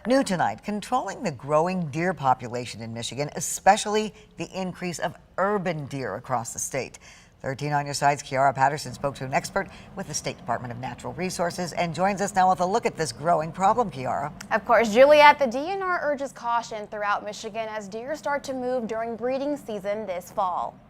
New tonight, controlling the growing deer population in Michigan, especially the increase of urban deer across the state. 13 on your side's Kiara Patterson spoke to an expert with the State Department of Natural Resources and joins us now with a look at this growing problem, Kiara. Of course, Juliet, the DNR urges caution throughout Michigan as deer start to move during breeding season this fall.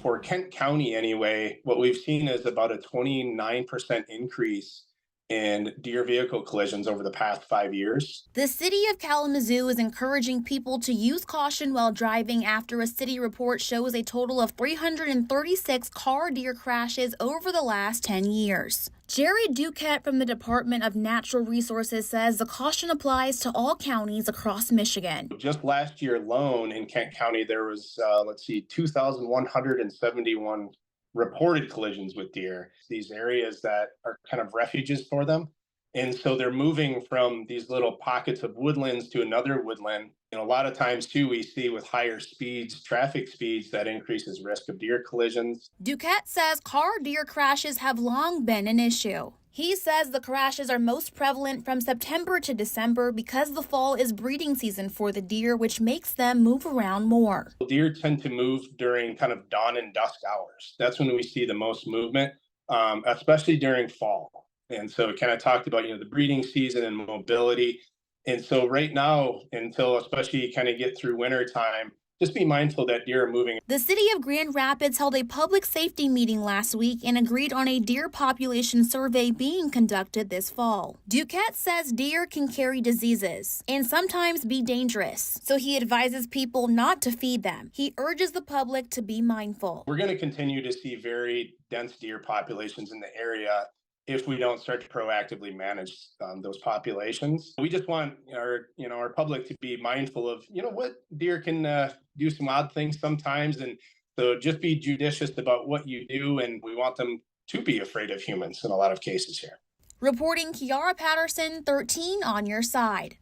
For Kent County anyway, what we've seen is about a 29% increase in deer vehicle collisions over the past 5 years. The city of Kalamazoo is encouraging people to use caution while driving after a city report shows a total of 336 car deer crashes over the last 10 years. Jerry Duquette from the Department of Natural Resources says the caution applies to all counties across Michigan. Just last year alone in Kent County, there was, 2,171 reported collisions with deer. These areas that are kind of refuges for them. And so they're moving from these little pockets of woodlands to another woodland. And a lot of times too, we see with higher speeds, traffic speeds, that increases risk of deer collisions. Duquette says car deer crashes have long been an issue. He says the crashes are most prevalent from September to December because the fall is breeding season for the deer, which makes them move around more. Deer tend to move during kind of dawn and dusk hours. That's when we see the most movement, especially during fall. And so it kind of talked about, the breeding season and mobility. And so right now, until especially kind of get through winter time, just be mindful that deer are moving. The city of Grand Rapids held a public safety meeting last week and agreed on a deer population survey being conducted this fall. Duquette says deer can carry diseases and sometimes be dangerous, so he advises people not to feed them. He urges the public to be mindful. We're going to continue to see very dense deer populations in the area if we don't start to proactively manage those populations. We just want our public to be mindful of, what deer can do some odd things sometimes. And so just be judicious about what you do. And we want them to be afraid of humans in a lot of cases here. Reporting Kiara Patterson, 13 on your side.